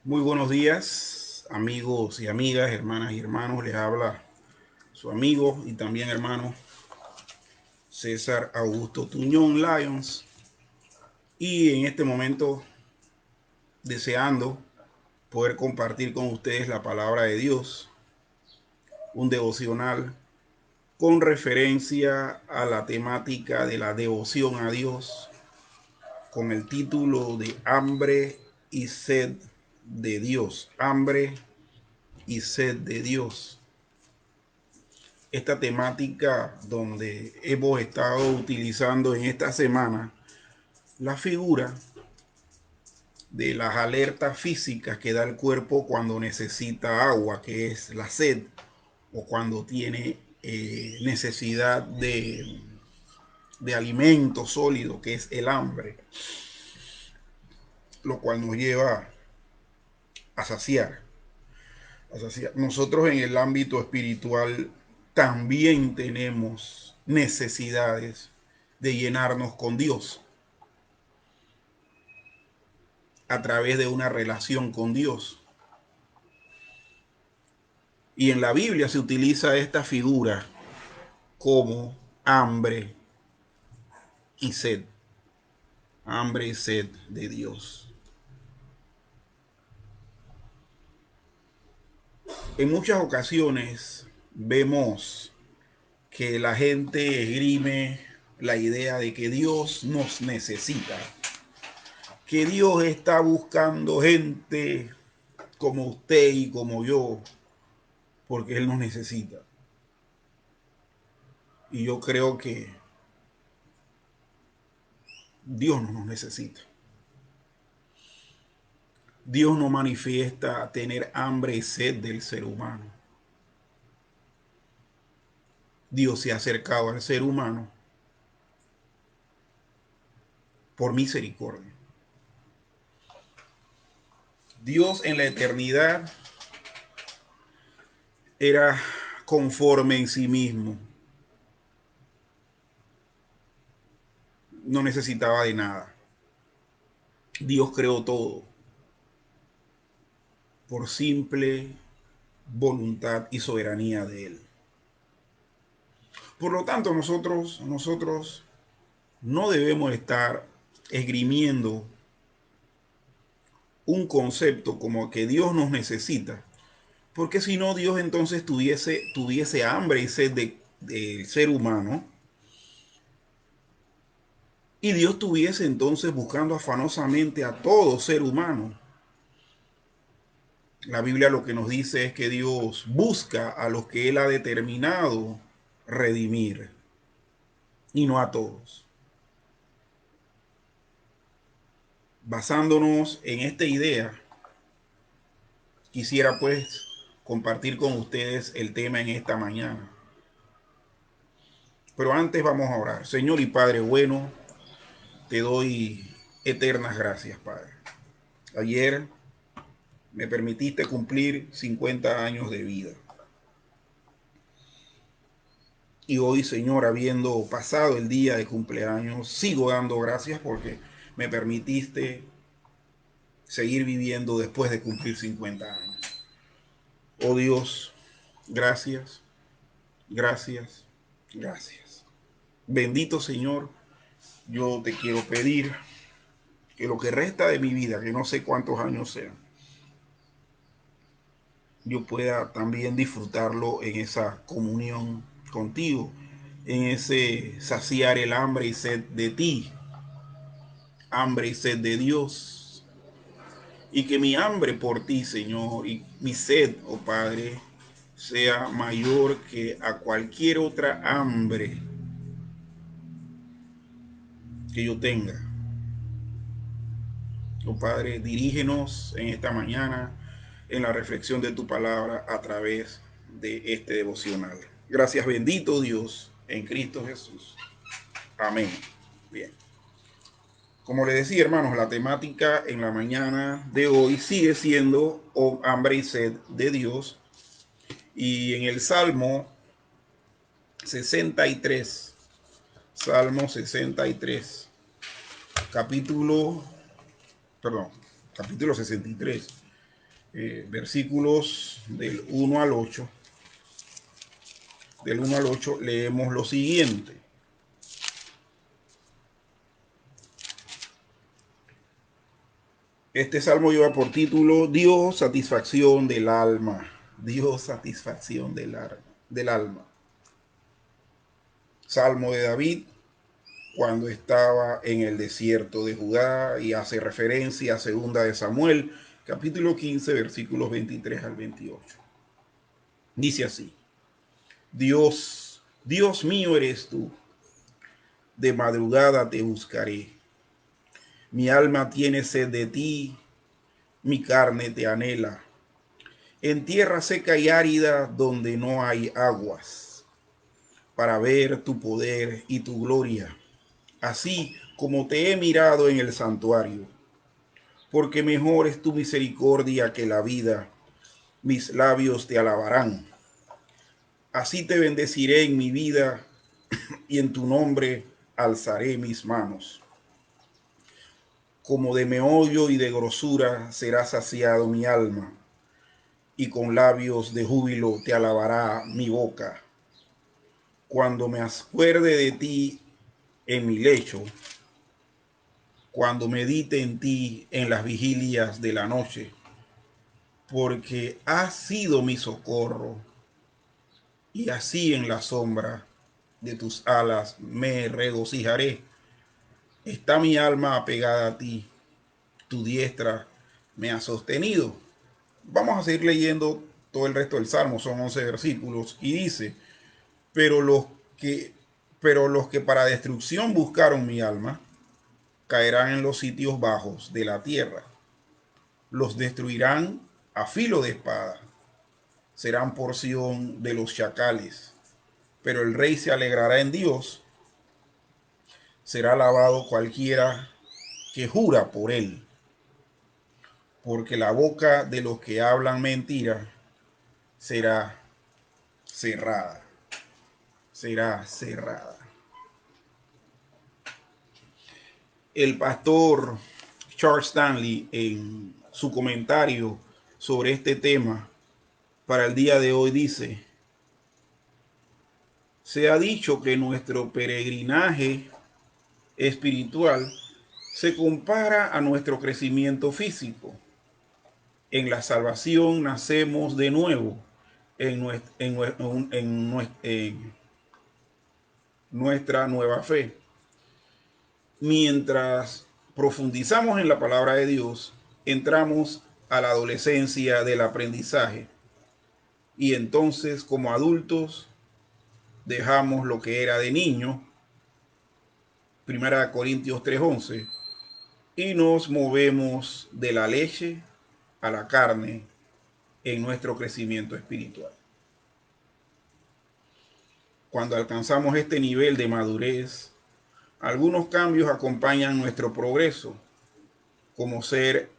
Muy buenos días, amigos y amigas, hermanas y hermanos. Les habla su amigo y también hermano César Augusto Tuñón Lyons. Y en este momento deseando poder compartir con ustedes la palabra de Dios, un devocional con referencia a la temática de la devoción a Dios, con el título de Hambre y sed de Dios. Hambre y sed de Dios. Esta temática donde hemos estado utilizando en esta semana la figura de las alertas físicas que da el cuerpo cuando necesita agua, que es la sed, o cuando tiene necesidad de alimento sólido, que es el hambre, lo cual nos lleva a saciar. Nosotros en el ámbito espiritual también tenemos necesidades de llenarnos con Dios a través de una relación con Dios. Y en la Biblia se utiliza esta figura como hambre y sed. Hambre y sed de Dios. En muchas ocasiones vemos que la gente esgrime la idea de que Dios nos necesita, que Dios está buscando gente como usted y como yo, porque Él nos necesita. Y yo creo que Dios no nos necesita. Dios no manifiesta tener hambre y sed del ser humano. Dios se ha acercado al ser humano por misericordia. Dios en la eternidad era conforme en sí mismo. No necesitaba de nada. Dios creó todo por simple voluntad y soberanía de Él. Por lo tanto, nosotros no debemos estar esgrimiendo un concepto como que Dios nos necesita, porque si no, Dios entonces tuviese hambre y sed del ser humano, y Dios estuviese entonces buscando afanosamente a todo ser humano. La Biblia lo que nos dice es que Dios busca a los que Él ha determinado redimir, y no a todos. Basándonos en esta idea, quisiera pues compartir con ustedes el tema en esta mañana. Pero antes vamos a orar. Señor y Padre bueno, te doy eternas gracias, Padre. Ayer me permitiste cumplir 50 años de vida. Y hoy, Señor, habiendo pasado el día de cumpleaños, sigo dando gracias porque me permitiste seguir viviendo después de cumplir 50 años. Oh Dios, gracias, gracias, gracias. Bendito Señor, yo te quiero pedir que lo que resta de mi vida, que no sé cuántos años sean, yo pueda también disfrutarlo en esa comunión contigo, en ese saciar el hambre y sed de ti, hambre y sed de Dios, y que mi hambre por ti, Señor, y mi sed, oh Padre, sea mayor que a cualquier otra hambre que yo tenga. Oh Padre, dirígenos en esta mañana en la reflexión de tu palabra a través de este devocional. Gracias, bendito Dios, en Cristo Jesús. Amén. Bien. Como le decía, hermanos, la temática en la mañana de hoy sigue siendo hambre y sed de Dios. Y en el Salmo 63, Salmo 63, capítulo, perdón, capítulo 63. versículos del 1 al 8. Del 1 al 8 leemos lo siguiente. Este salmo lleva por título Dios, satisfacción del alma. Dios, satisfacción del alma. Salmo de David, cuando estaba en el desierto de Judá, y hace referencia a 2 de Samuel, capítulo 15, versículos 23 al 28. Dice así: Dios, Dios mío eres tú, de madrugada te buscaré. Mi alma tiene sed de ti, mi carne te anhela. En tierra seca y árida donde no hay aguas, para ver tu poder y tu gloria, así como te he mirado en el santuario. Porque mejor es tu misericordia que la vida, mis labios te alabarán. Así te bendeciré en mi vida y en tu nombre alzaré mis manos. Como de meollo y de grosura será saciado mi alma, y con labios de júbilo te alabará mi boca. Cuando me acuerde de ti en mi lecho, cuando medite en ti en las vigilias de la noche, porque has sido mi socorro, y así en la sombra de tus alas me regocijaré. Está mi alma apegada a ti, tu diestra me ha sostenido. Vamos a seguir leyendo todo el resto del Salmo, son 11 versículos, y dice: pero los que, pero los que para destrucción buscaron mi alma, caerán en los sitios bajos de la tierra. Los destruirán a filo de espada, serán porción de los chacales. Pero el rey se alegrará en Dios, será alabado cualquiera que jura por él, porque la boca de los que hablan mentira será cerrada, será cerrada. El pastor Charles Stanley, en su comentario sobre este tema para el día de hoy, dice: se ha dicho que nuestro peregrinaje espiritual se compara a nuestro crecimiento físico. En la salvación nacemos de nuevo en nuestra nueva fe. Mientras profundizamos en la palabra de Dios, entramos a la adolescencia del aprendizaje, y entonces como adultos dejamos lo que era de niño, 1 Corintios 3:11, y nos movemos de la leche a la carne en nuestro crecimiento espiritual. Cuando alcanzamos este nivel de madurez, algunos cambios acompañan nuestro progreso, como ser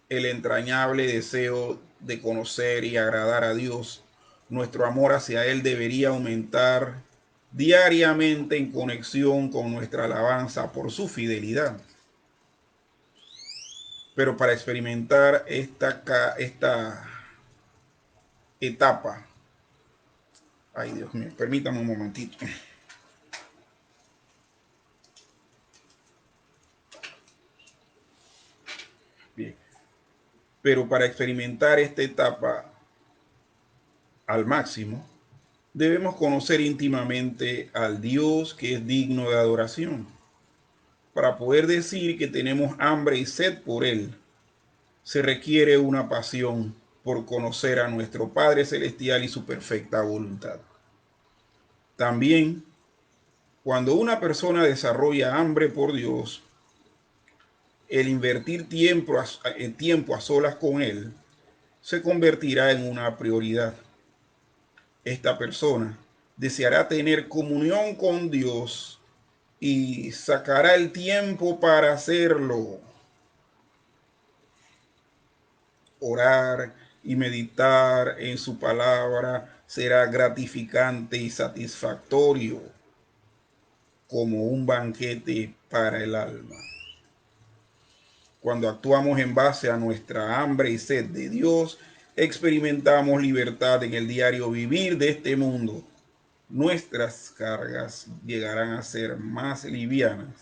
el entrañable deseo de conocer y agradar a Dios. Nuestro amor hacia Él debería aumentar diariamente en conexión con nuestra alabanza por su fidelidad. Pero para experimentar esta etapa, ay Dios mío, permítame un momentito. Bien. Pero para experimentar esta etapa al máximo, debemos conocer íntimamente al Dios que es digno de adoración. Para poder decir que tenemos hambre y sed por Él, se requiere una pasión por conocer a nuestro Padre Celestial y su perfecta voluntad. También, cuando una persona desarrolla hambre por Dios, el invertir tiempo a solas con Él se convertirá en una prioridad. Esta persona deseará tener comunión con Dios y sacará el tiempo para hacerlo. Orar y meditar en su palabra será gratificante y satisfactorio, como un banquete para el alma. Cuando actuamos en base a nuestra hambre y sed de Dios, experimentamos libertad en el diario vivir de este mundo. Nuestras cargas llegarán a ser más livianas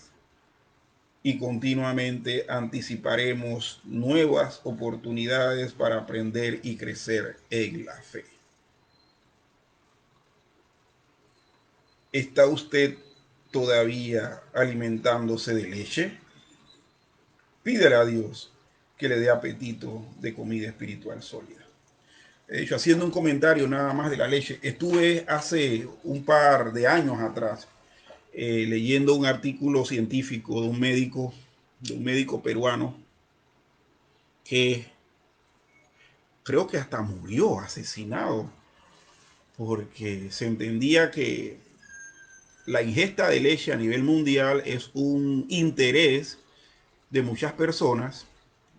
y continuamente anticiparemos nuevas oportunidades para aprender y crecer en la fe. ¿Está usted todavía alimentándose de leche? Pídele a Dios que le dé apetito de comida espiritual sólida. De hecho, haciendo un comentario nada más de la leche, estuve hace un par de años atrás leyendo un artículo científico de un médico peruano que creo que hasta murió asesinado porque se entendía que la ingesta de leche a nivel mundial es un interés de muchas personas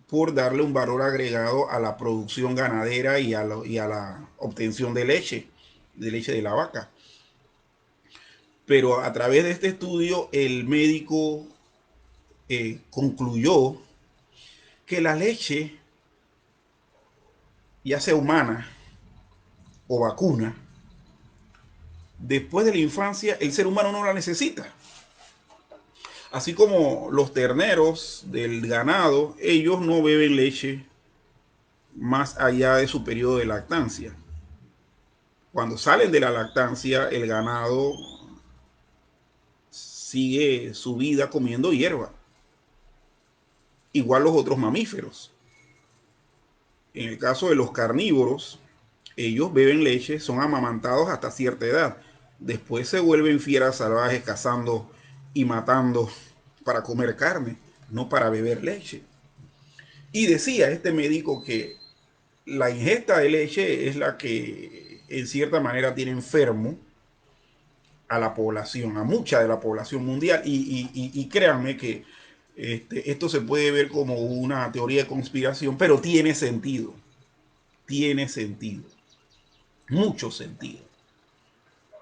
por darle un valor agregado a la producción ganadera y a la obtención de leche de la vaca. Pero a través de este estudio, el médico concluyó que la leche, ya sea humana o vacuna, después de la infancia, el ser humano no la necesita. Así como los terneros del ganado, ellos no beben leche más allá de su periodo de lactancia. Cuando salen de la lactancia, el ganado sigue su vida comiendo hierba. Igual los otros mamíferos. En el caso de los carnívoros, ellos beben leche, son amamantados hasta cierta edad. Después se vuelven fieras salvajes cazando y matando para comer carne, no para beber leche. Y decía este médico que la ingesta de leche es la que en cierta manera tiene enfermo a la población, a mucha de la población mundial. Y créanme que esto se puede ver como una teoría de conspiración, pero tiene sentido, mucho sentido.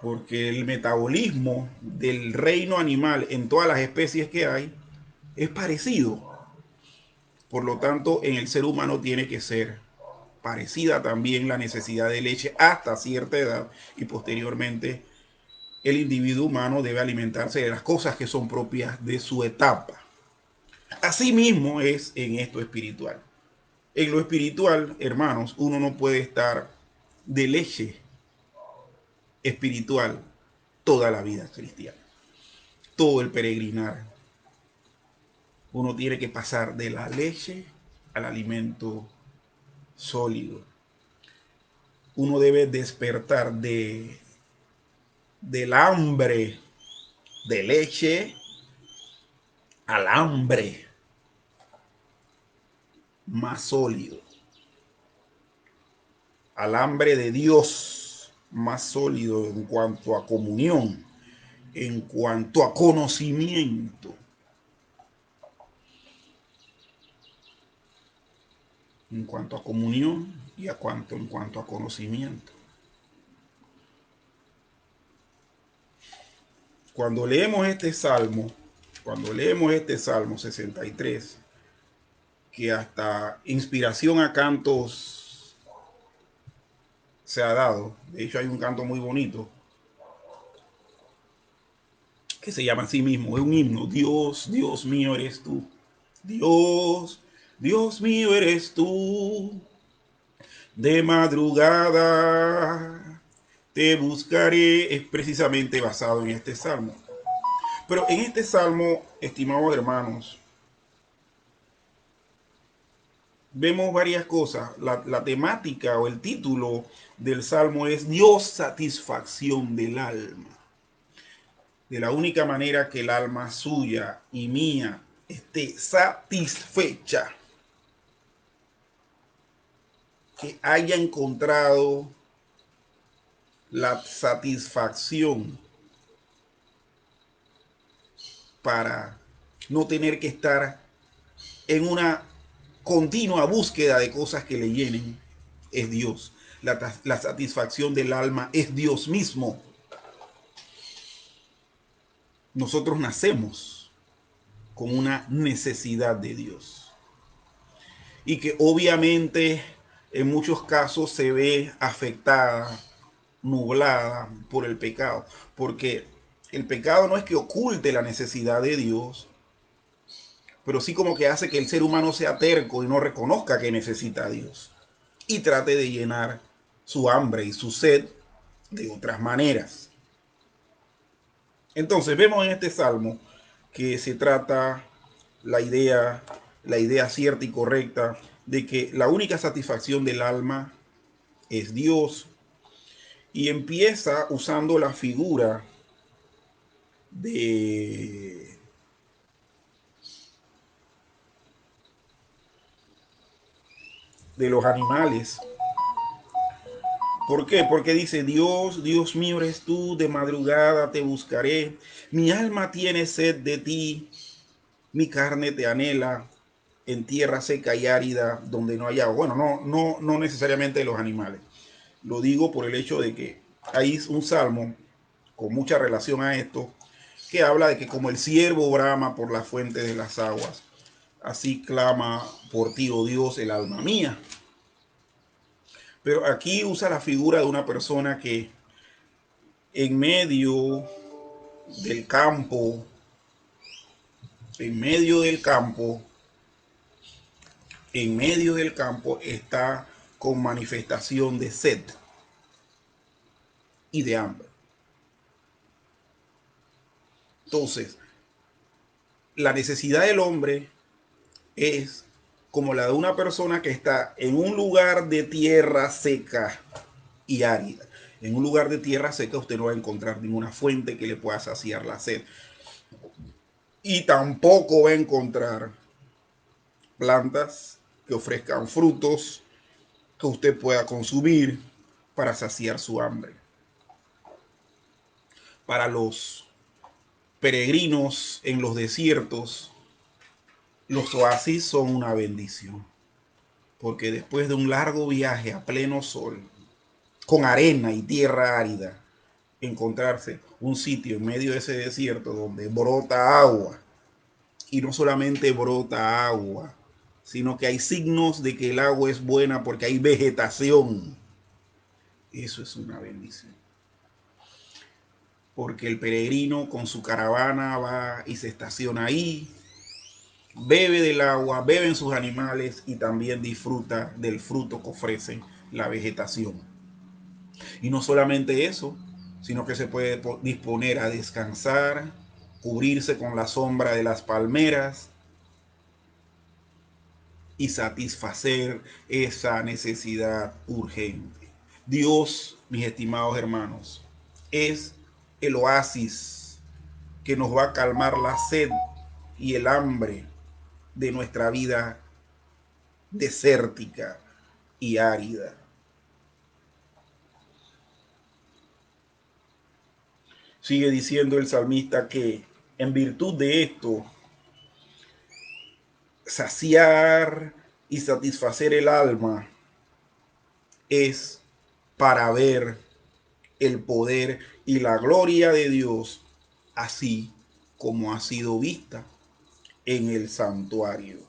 Porque el metabolismo del reino animal en todas las especies que hay es parecido. Por lo tanto, en el ser humano tiene que ser parecida también la necesidad de leche hasta cierta edad y posteriormente el individuo humano debe alimentarse de las cosas que son propias de su etapa. Asimismo es en esto espiritual. En lo espiritual, hermanos, uno no puede estar de leche espiritual toda la vida cristiana, todo el peregrinar. Uno tiene que pasar de la leche al alimento sólido. Uno debe despertar del hambre de leche al hambre más sólido, al hambre de Dios más sólido en cuanto a comunión, en cuanto a conocimiento, en cuanto a comunión y en cuanto a conocimiento. Cuando leemos este Salmo 63, que hasta inspiración a cantos se ha dado. De hecho, hay un canto muy bonito que se llama a sí mismo, es un himno. Dios, Dios mío eres tú. Dios, Dios mío eres tú. De madrugada te buscaré. Es precisamente basado en este salmo. Pero en este salmo, estimados hermanos, vemos varias cosas. La temática o el título del salmo es Dios, satisfacción del alma. De la única manera que el alma suya y mía esté satisfecha, que haya encontrado la satisfacción para no tener que estar en una continua búsqueda de cosas que le llenen, es Dios. La satisfacción del alma es Dios mismo. Nosotros nacemos con una necesidad de Dios. y que obviamente en muchos casos se ve afectada, nublada por el pecado, porque el pecado no es que oculte la necesidad de Dios, pero sí como que hace que el ser humano sea terco y no reconozca que necesita a Dios y trate de llenar su hambre y su sed de otras maneras. Entonces vemos en este salmo que se trata la idea, la idea cierta y correcta de que la única satisfacción del alma es Dios, y empieza usando la figura de, de los animales. ¿Por qué? Porque dice, Dios, Dios mío eres tú, de madrugada te buscaré, mi alma tiene sed de ti, mi carne te anhela en tierra seca y árida donde no haya agua. Bueno, no necesariamente los animales. Lo digo por el hecho de que hay un salmo con mucha relación a esto que habla de que como el ciervo brama por la fuente de las aguas, así clama por ti, oh Dios, el alma mía. Pero aquí usa la figura de una persona que en medio del campo, en medio del campo, en medio del campo está con manifestación de sed y de hambre. Entonces, la necesidad del hombre es como la de una persona que está en un lugar de tierra seca y árida. En un lugar de tierra seca usted no va a encontrar ninguna fuente que le pueda saciar la sed. Y tampoco va a encontrar plantas que ofrezcan frutos que usted pueda consumir para saciar su hambre. Para los peregrinos en los desiertos, los oasis son una bendición, porque después de un largo viaje a pleno sol, con arena y tierra árida, encontrarse un sitio en medio de ese desierto donde brota agua, y no solamente brota agua, sino que hay signos de que el agua es buena porque hay vegetación. Eso es una bendición. Porque el peregrino con su caravana va y se estaciona ahí, bebe del agua, beben sus animales y también disfruta del fruto que ofrece la vegetación. Y no solamente eso, sino que se puede disponer a descansar, cubrirse con la sombra de las palmeras y satisfacer esa necesidad urgente. Dios, mis estimados hermanos, es el oasis que nos va a calmar la sed y el hambre de nuestra vida desértica y árida. Sigue diciendo el salmista que en virtud de esto, saciar y satisfacer el alma es para ver el poder y la gloria de Dios, así como ha sido vista en el santuario.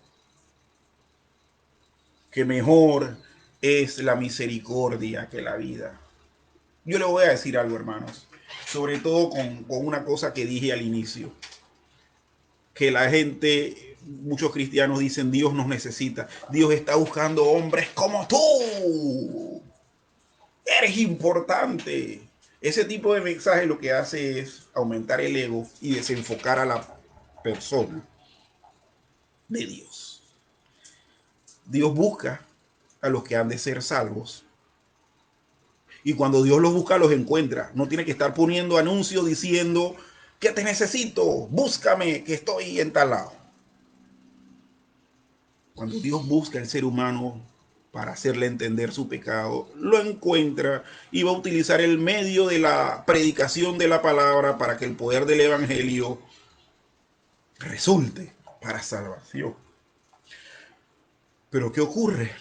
Que mejor es la misericordia que la vida. Yo le voy a decir algo, hermanos, sobre todo con una cosa que dije al inicio, que la gente, muchos cristianos dicen, Dios nos necesita, Dios está buscando hombres como tú, eres importante. Ese tipo de mensaje lo que hace es aumentar el ego y desenfocar a la persona de Dios. Dios busca a los que han de ser salvos. Y cuando Dios los busca, los encuentra. No tiene que estar poniendo anuncios diciendo que te necesito, búscame, que estoy en tal lado. Cuando Dios busca al ser humano para hacerle entender su pecado, lo encuentra y va a utilizar el medio de la predicación de la palabra para que el poder del evangelio resulte para salvación. Pero ¿qué ocurre?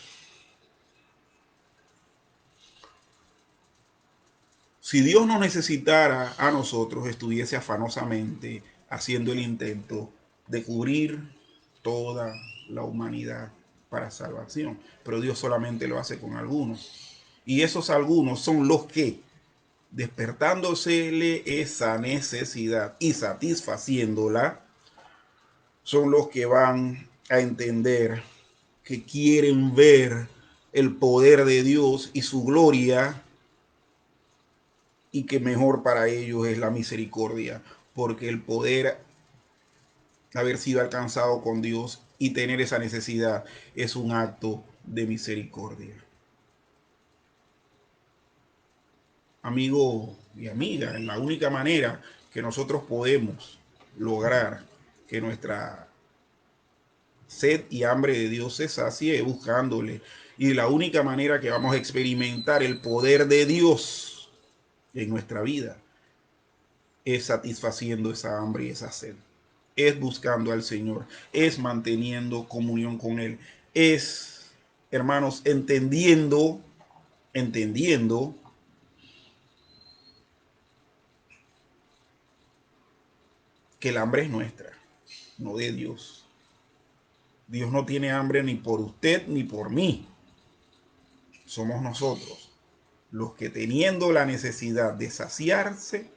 Si Dios no necesitara a nosotros, estuviese afanosamente haciendo el intento de cubrir toda la humanidad. para salvación, pero Dios solamente lo hace con algunos. Y esos algunos son los que, despertándosele esa necesidad y satisfaciéndola, son los que van a entender, que quieren ver el poder de Dios y su gloria, y que mejor para ellos es la misericordia, porque el poder haber sido alcanzado con Dios y tener esa necesidad es un acto de misericordia. Amigo y amiga, la única manera que nosotros podemos lograr que nuestra sed y hambre de Dios se sacie buscándole. Y la única manera que vamos a experimentar el poder de Dios en nuestra vida es satisfaciendo esa hambre y esa sed. Es buscando al Señor, es manteniendo comunión con Él, es, hermanos, entendiendo que el hambre es nuestra, no de Dios. Dios no tiene hambre ni por usted ni por mí. Somos nosotros los que, teniendo la necesidad de saciarse,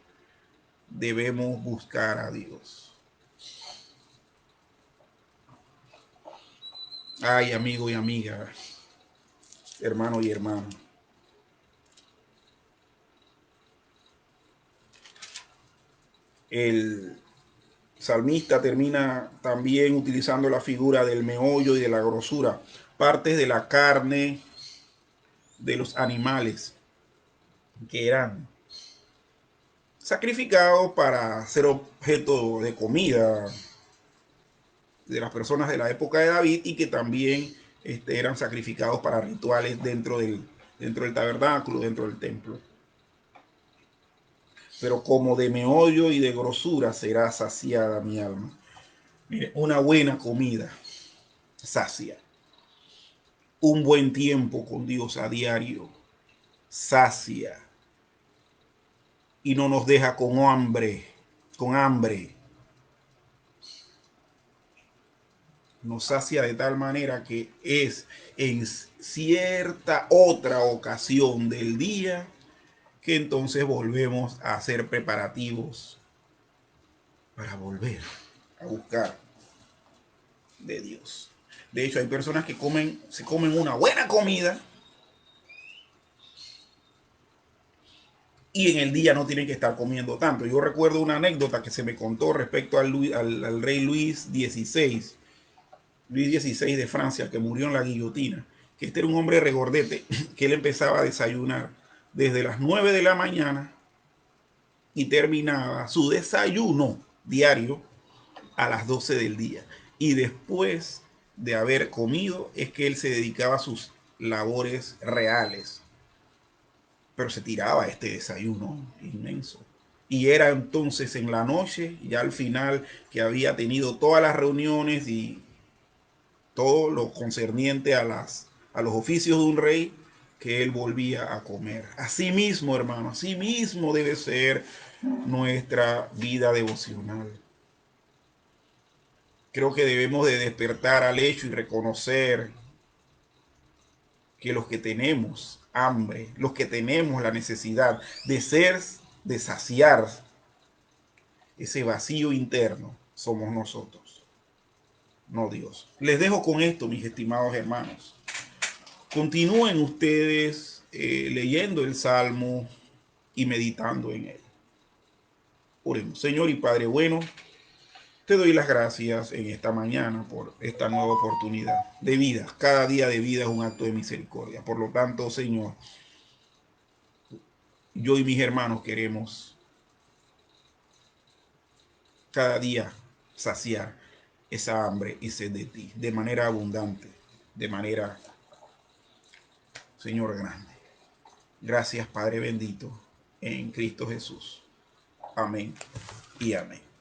debemos buscar a Dios. Ay, amigo y amiga, hermano y hermano. El salmista termina también utilizando la figura del meollo y de la grosura, partes de la carne de los animales que eran sacrificados para ser objeto de comida de las personas de la época de David, y que también eran sacrificados para rituales dentro del tabernáculo, dentro del templo. Pero como de meollo y de grosura será saciada mi alma. Mire, una buena comida sacia. Un buen tiempo con Dios a diario sacia y no nos deja con hambre. Nos sacia de tal manera que es en cierta otra ocasión del día que entonces volvemos a hacer preparativos para volver a buscar de Dios. De hecho, hay personas que se comen una buena comida y en el día no tienen que estar comiendo tanto. Yo recuerdo una anécdota que se me contó respecto al rey Luis XVI de Francia, que murió en la guillotina, que este era un hombre regordete, que él empezaba a desayunar desde las 9 de la mañana y terminaba su desayuno diario a las 12 del día. Y después de haber comido es que él se dedicaba a sus labores reales. Pero se tiraba este desayuno inmenso. Y era entonces en la noche, ya al final, que había tenido todas las reuniones y todo lo concerniente a los oficios de un rey, que él volvía a comer. Así mismo, hermano, así mismo debe ser nuestra vida devocional. Creo que debemos de despertar al hecho y reconocer que los que tenemos hambre, los que tenemos la necesidad de saciar ese vacío interno, somos nosotros, no Dios. Les dejo con esto, mis estimados hermanos. Continúen ustedes leyendo el Salmo y meditando en él. Oremos. Señor y Padre bueno, te doy las gracias en esta mañana por esta nueva oportunidad de vida. Cada día de vida es un acto de misericordia. Por lo tanto, Señor, yo y mis hermanos queremos cada día saciar esa hambre y sed de ti de manera abundante, de manera, Señor, grande. Gracias, Padre bendito, en Cristo Jesús. Amén y amén.